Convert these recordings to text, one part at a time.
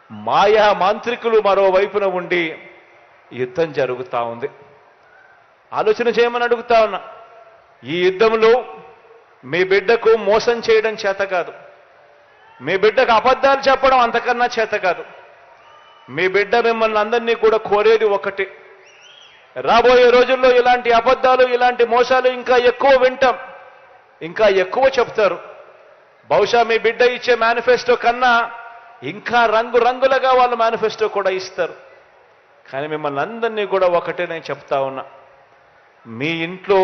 మాయా మాంత్రికులు మరోవైపున ఉండి యుద్ధం జరుగుతూ ఉంది. ఆలోచన చేయమని అడుగుతా ఉన్నా. ఈ యుద్ధంలో మీ బిడ్డకు మోసం చేయడం చేత కాదు, మీ బిడ్డకు అబద్ధాలు చెప్పడం అంతకన్నా చేత కాదు. మీ బిడ్డ మిమ్మల్ని అందరినీ కూడా కోరేది ఒకటి, రాబోయే రోజుల్లో ఇలాంటి అబద్ధాలు ఇలాంటి మోసాలు ఇంకా ఎక్కువ వింటాం, ఇంకా ఎక్కువ చెప్తారు. బహుశా మీ బిడ్డ ఇచ్చే మేనిఫెస్టో కన్నా ఇంకా రంగురంగులుగా వాళ్ళు మేనిఫెస్టో కూడా ఇస్తారు. కానీ మిమ్మల్ని అందరినీ కూడా ఒకటే నేను చెప్తా ఉన్నా, మీ ఇంట్లో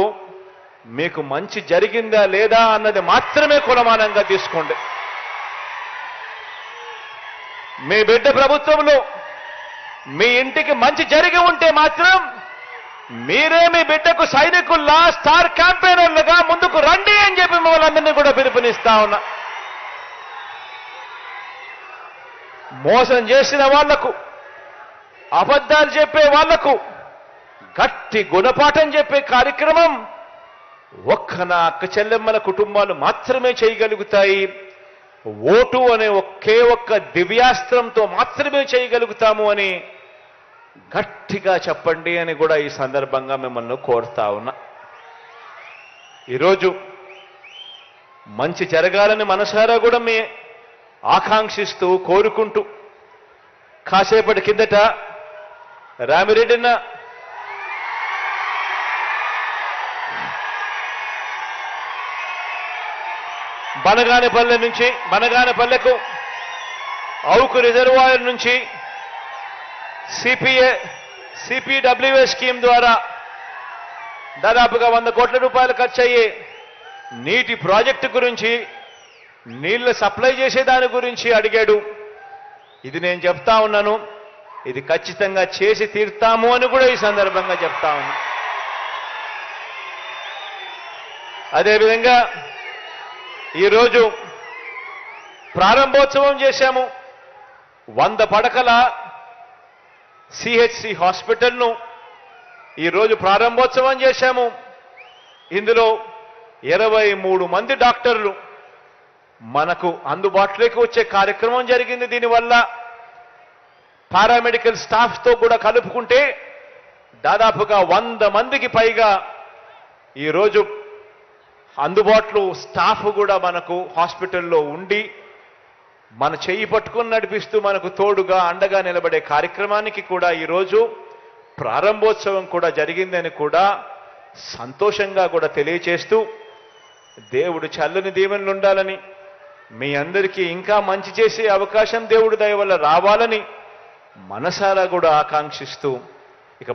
మీకు మంచి జరిగిందా లేదా అన్నది మాత్రమే కొలమానంగా తీసుకోండి. మీ బిడ్డ ప్రభుత్వంలో మీ ఇంటికి మంచి జరిగి ఉంటే మాత్రం మీరే మీ బిడ్డకు సైనికుల్లా స్టార్ క్యాంపెయినర్లుగా ముందుకు రండి అని చెప్పి మిమ్మల్ని అందరినీ కూడా పిలుపునిస్తా ఉన్నా. మోసం చేసిన వాళ్లకు, అబద్ధాలు చెప్పే వాళ్లకు గట్టి గుణపాఠం చెప్పే కార్యక్రమం ఒక్క నా అక్క చెల్లెమ్మల కుటుంబాలు మాత్రమే చేయగలుగుతాయి. ఓటు అనే ఒకే ఒక్క దివ్యాస్త్రంతో మాత్రమే చేయగలుగుతాము అని గట్టిగా చెప్పండి అని కూడా ఈ సందర్భంగా మిమ్మల్ని కోరుతా ఉన్నా. ఈరోజు మంచి జరగాలని మనసారా కూడా మీ ఆకాంక్షిస్తూ కోరుకుంటూ, కాసేపటి కిందట రామిరెడ్డిన బనగానపల్లెకు అవుకు రిజర్వాయర్ నుంచి సిపిడబ్ల్యూఏ స్కీమ్ ద్వారా దాదాపుగా 100 కోట్ల రూపాయలు ఖర్చు అయ్యే నీటి ప్రాజెక్టు గురించి, నీళ్లు సప్లై చేసే దాని గురించి అడిగాడు. ఇది నేను చెప్తా ఉన్నాను, ఇది ఖచ్చితంగా చేసి తీరుతాము అని కూడా ఈ సందర్భంగా చెప్తా ఉన్నా. అదేవిధంగా ఈరోజు ప్రారంభోత్సవం చేశాము. 100 పడకల సిహెచ్సి హాస్పిటల్ను ఈరోజు ప్రారంభోత్సవం చేశాము. ఇందులో 23 మంది డాక్టర్లు మనకు అందుబాటులోకి వచ్చే కార్యక్రమం జరిగింది. దీనివల్ల పారామెడికల్ స్టాఫ్తో కూడా కలుపుకుంటే దాదాపుగా 100 మందికి పైగా ఈరోజు అందుబాటులో స్టాఫ్ కూడా మనకు హాస్పిటల్లో ఉండి మన చెయ్యి పట్టుకుని నడిపిస్తూ మనకు తోడుగా అండగా నిలబడే కార్యక్రమానికి కూడా ఈరోజు ప్రారంభోత్సవం కూడా జరిగిందని కూడా సంతోషంగా కూడా తెలియచేస్తూ, దేవుడు చల్లని దీవెనలు ఉండాలని, మీ అందరికీ ఇంకా మంచి చేసే అవకాశం దేవుడి దయ వల్ల రావాలని మనసారా కూడా ఆకాంక్షిస్తూ ఇక